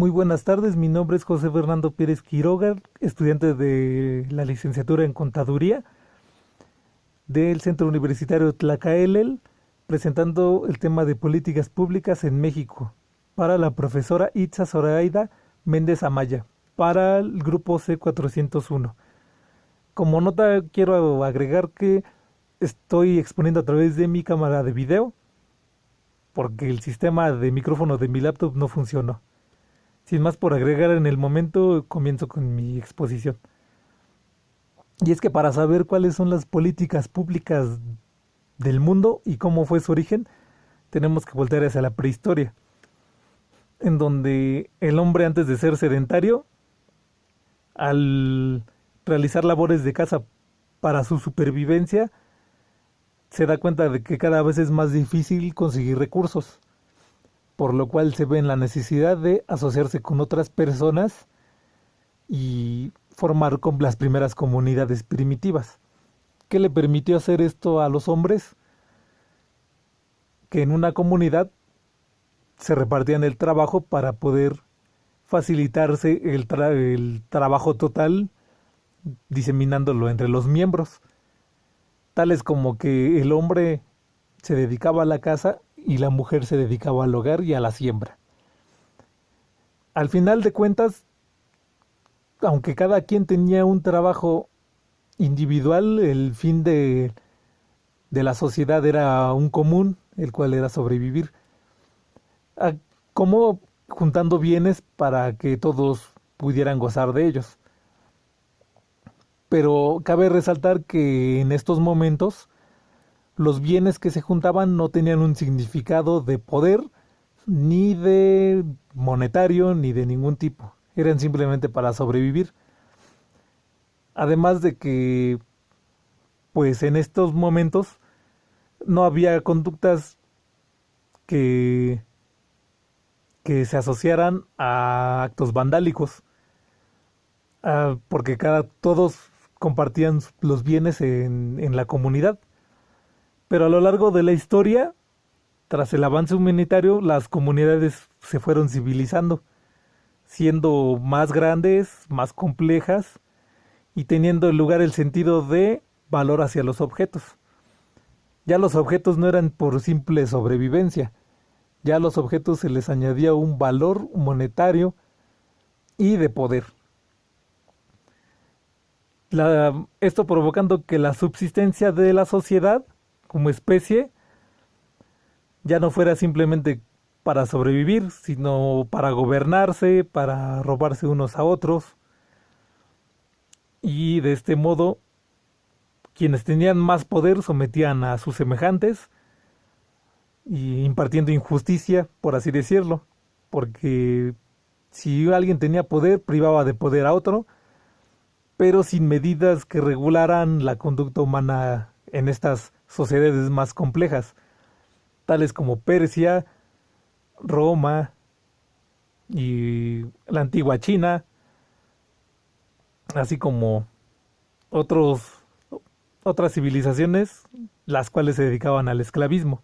Muy buenas tardes, mi nombre es José Fernando Pérez Quiroga, estudiante de la licenciatura en Contaduría del Centro Universitario Tlacaelel, presentando el tema de políticas públicas en México para la profesora Itza Zoraida Méndez Amaya, para el grupo C401. Como nota quiero agregar que estoy exponiendo a través de mi cámara de video porque el sistema de micrófono de mi laptop no funcionó. Sin más por agregar en el momento, comienzo con mi exposición. Y es que para saber cuáles son las políticas públicas del mundo y cómo fue su origen, tenemos que voltear hacia la prehistoria, en donde el hombre, antes de ser sedentario, al realizar labores de caza para su supervivencia, se da cuenta de que cada vez es más difícil conseguir recursos, por lo cual se ve en la necesidad de asociarse con otras personas y formar con las primeras comunidades primitivas. ¿Qué le permitió hacer esto a los hombres? Que en una comunidad se repartían el trabajo para poder facilitarse el trabajo total, diseminándolo entre los miembros, tales como que el hombre se dedicaba a la caza y la mujer se dedicaba al hogar y a la siembra. Al final de cuentas, aunque cada quien tenía un trabajo individual, el fin de la sociedad era un común, el cual era sobrevivir. Como juntando bienes para que todos pudieran gozar de ellos. Pero cabe resaltar que en estos momentos los bienes que se juntaban no tenían un significado de poder, ni de monetario, ni de ningún tipo. Eran simplemente para sobrevivir. Además de que, pues en estos momentos, no había conductas que, que se asociaran a actos vandálicos. Porque todos compartían los bienes en la comunidad. Pero a lo largo de la historia, tras el avance humanitario, las comunidades se fueron civilizando, siendo más grandes, más complejas y teniendo en lugar el sentido de valor hacia los objetos. Ya los objetos no eran por simple sobrevivencia, ya a los objetos se les añadía un valor monetario y de poder. Esto provocando que la subsistencia de la sociedad como especie ya no fuera simplemente para sobrevivir, sino para gobernarse, para robarse unos a otros. Y de este modo, quienes tenían más poder sometían a sus semejantes y impartiendo injusticia, por así decirlo, porque si alguien tenía poder, privaba de poder a otro, pero sin medidas que regularan la conducta humana en estas sociedades más complejas, tales como Persia, Roma y la antigua China, así como otros, otras civilizaciones, las cuales se dedicaban al esclavismo.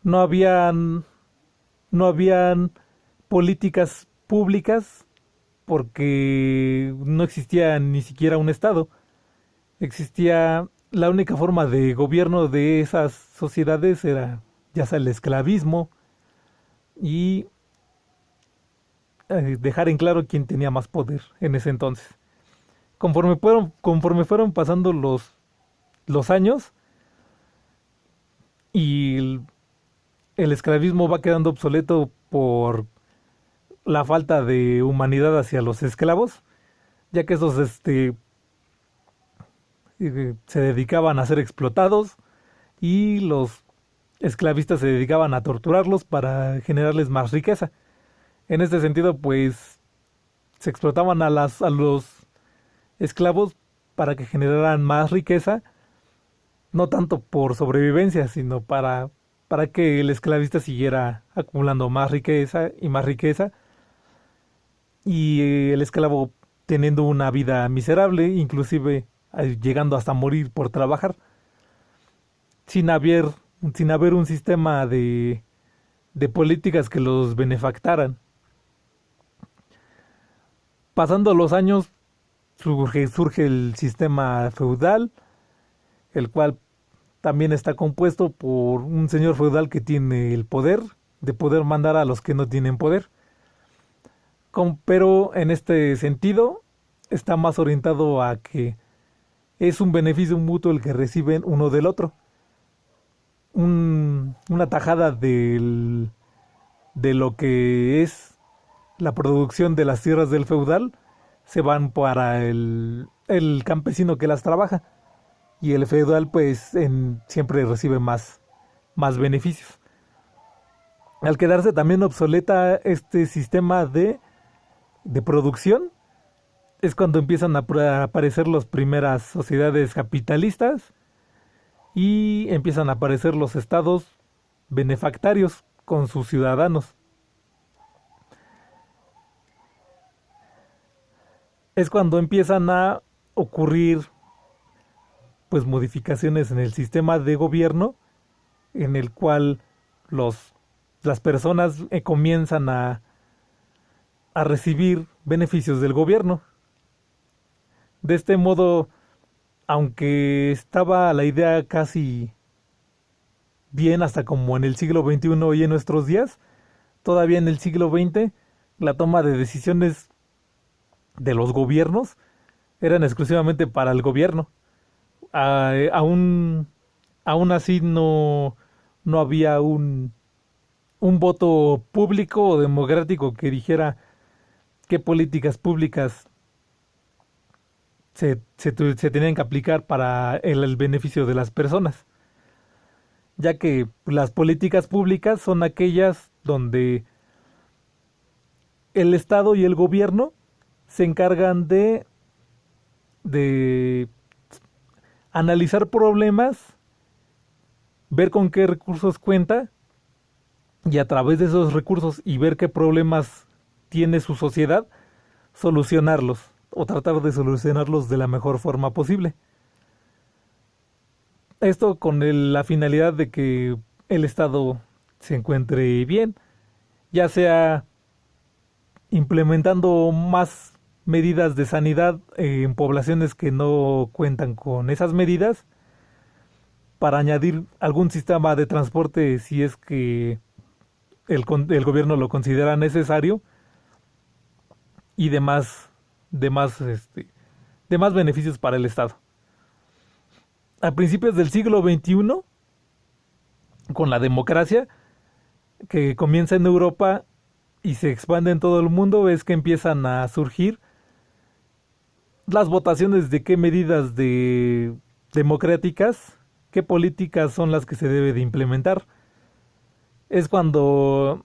No habían, no habían políticas públicas porque no existía ni siquiera un Estado. Existía la única forma de gobierno de esas sociedades era ya sea el esclavismo y dejar en claro quién tenía más poder en ese entonces. Conforme fueron pasando los años y el esclavismo va quedando obsoleto por la falta de humanidad hacia los esclavos, ya que esos se dedicaban a ser explotados y los esclavistas se dedicaban a torturarlos para generarles más riqueza. En este sentido, pues se explotaban a los esclavos para que generaran más riqueza, no tanto por sobrevivencia, sino para que el esclavista siguiera acumulando más riqueza, y el esclavo teniendo una vida miserable, inclusive llegando hasta morir por trabajar, sin haber un sistema de políticas que los benefactaran. Pasando los años surge el sistema feudal, el cual también está compuesto por un señor feudal que tiene el poder de poder mandar a los que no tienen poder. Pero en este sentido está más orientado a que es un beneficio mutuo el que reciben uno del otro. Una tajada de lo que es la producción de las tierras del feudal se van para el campesino que las trabaja, y el feudal pues siempre recibe más beneficios. Al quedarse también obsoleta este sistema de producción, es cuando empiezan a aparecer las primeras sociedades capitalistas y empiezan a aparecer los estados benefactarios con sus ciudadanos. Es cuando empiezan a ocurrir pues modificaciones en el sistema de gobierno, en el cual las personas comienzan a recibir beneficios del gobierno. De este modo, aunque estaba la idea casi bien hasta como en el siglo XXI y en nuestros días, todavía en el siglo XX la toma de decisiones de los gobiernos eran exclusivamente para el gobierno. Aún así no había un voto público o democrático que dijera qué políticas públicas se tenían que aplicar para el beneficio de las personas, ya que las políticas públicas son aquellas donde el Estado y el gobierno se encargan de analizar problemas, ver con qué recursos cuenta, y a través de esos recursos y ver qué problemas tiene su sociedad, solucionarlos o tratar de solucionarlos de la mejor forma posible. Esto con la finalidad de que el Estado se encuentre bien, ya sea implementando más medidas de sanidad en poblaciones que no cuentan con esas medidas, para añadir algún sistema de transporte si es que el gobierno lo considera necesario, y demás beneficios para el Estado. A principios del siglo XXI, con la democracia que comienza en Europa y se expande en todo el mundo, es que empiezan a surgir las votaciones de qué medidas democráticas, qué políticas son las que se debe de implementar. Es cuando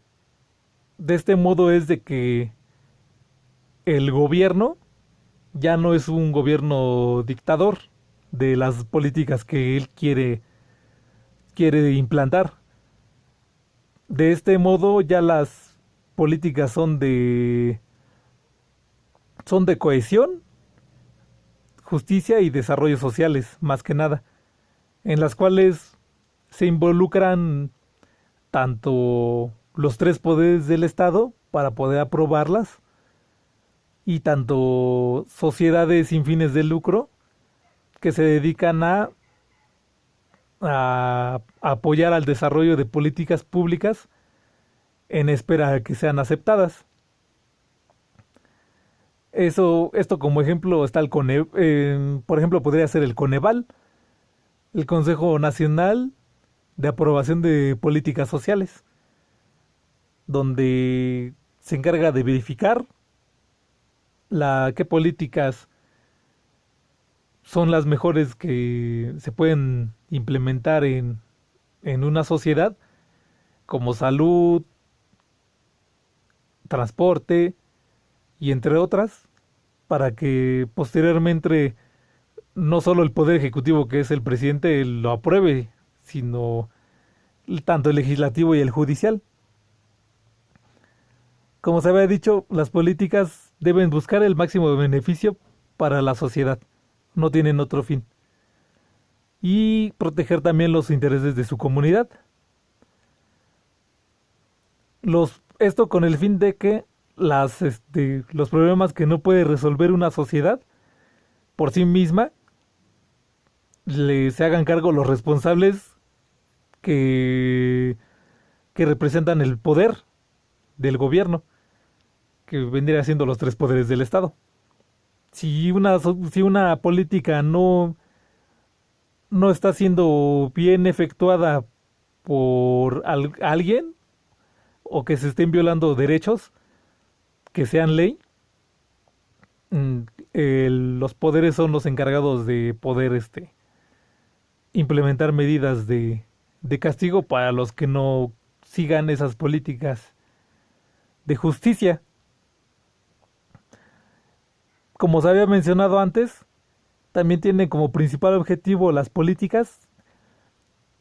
de este modo es de que el gobierno ya no es un gobierno dictador de las políticas que él quiere implantar. De este modo ya las políticas son de cohesión, justicia y desarrollo sociales, más que nada, en las cuales se involucran tanto los tres poderes del Estado para poder aprobarlas, y tanto sociedades sin fines de lucro que se dedican a apoyar al desarrollo de políticas públicas en espera de que sean aceptadas. Esto como ejemplo está por ejemplo podría ser el Coneval, el Consejo Nacional de Aprobación de Políticas Sociales, donde se encarga de verificar qué políticas son las mejores que se pueden implementar en una sociedad, como salud, transporte y entre otras, para que posteriormente no solo el poder ejecutivo, que es el presidente, lo apruebe, sino tanto el legislativo y el judicial. Como se había dicho, las políticas deben buscar el máximo de beneficio para la sociedad, no tienen otro fin, y proteger también los intereses de su comunidad. Esto con el fin de que los problemas que no puede resolver una sociedad por sí misma, se hagan cargo los responsables que, que representan el poder del gobierno, que vendría siendo los tres poderes del Estado. Si una política no está siendo bien efectuada por alguien, o que se estén violando derechos que sean ley, los poderes son los encargados de poder implementar medidas de castigo para los que no sigan esas políticas de justicia. Como se había mencionado antes, también tienen como principal objetivo las políticas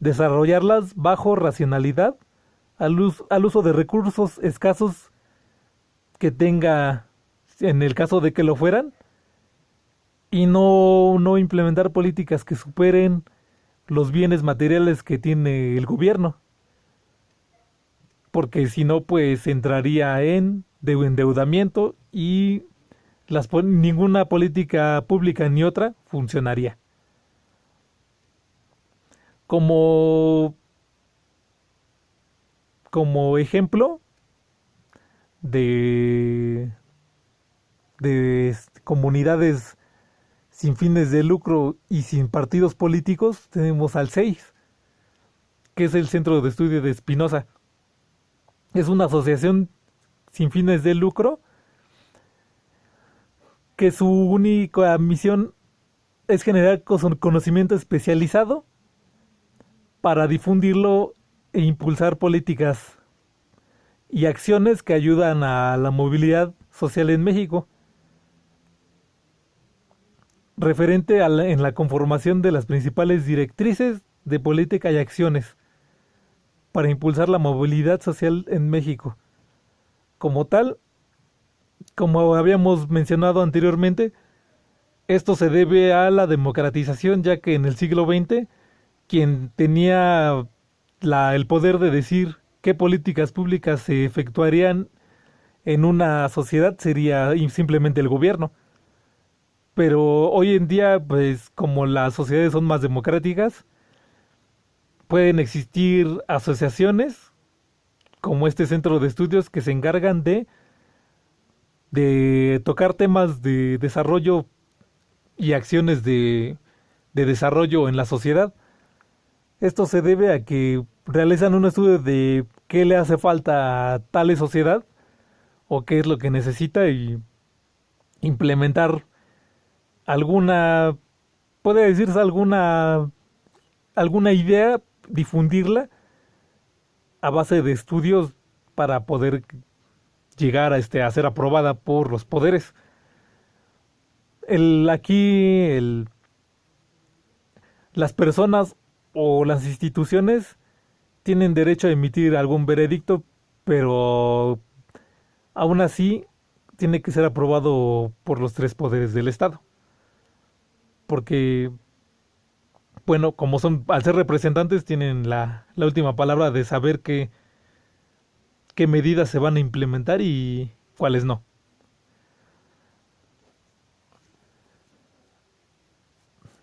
desarrollarlas bajo racionalidad, al uso de recursos escasos que tenga en el caso de que lo fueran, y no implementar políticas que superen los bienes materiales que tiene el gobierno, porque si no, pues entraría en endeudamiento y ninguna política pública ni otra funcionaría. Como, como ejemplo de, de comunidades sin fines de lucro y sin partidos políticos, tenemos al CEIS, que es el Centro de Estudio de Espinosa. Es una asociación sin fines de lucro que su única misión es generar conocimiento especializado para difundirlo e impulsar políticas y acciones que ayudan a la movilidad social en México, referente en la conformación de las principales directrices de política y acciones para impulsar la movilidad social en México. Como tal, como habíamos mencionado anteriormente, esto se debe a la democratización, ya que en el siglo XX quien tenía el poder de decir qué políticas públicas se efectuarían en una sociedad sería simplemente el gobierno. Pero hoy en día, pues como las sociedades son más democráticas, pueden existir asociaciones como este centro de estudios que se encargan de tocar temas de desarrollo y acciones de desarrollo en la sociedad. Esto se debe a que realizan un estudio de qué le hace falta a tal sociedad o qué es lo que necesita y implementar alguna, puede decirse alguna idea, difundirla a base de estudios para poder llegar a ser aprobada por los poderes. Las personas o las instituciones tienen derecho a emitir algún veredicto, pero aún así tiene que ser aprobado por los tres poderes del Estado. Porque, bueno, como al ser representantes, tienen la última palabra de saber qué medidas se van a implementar y cuáles no.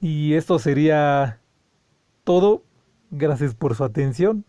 Y esto sería todo. Gracias por su atención.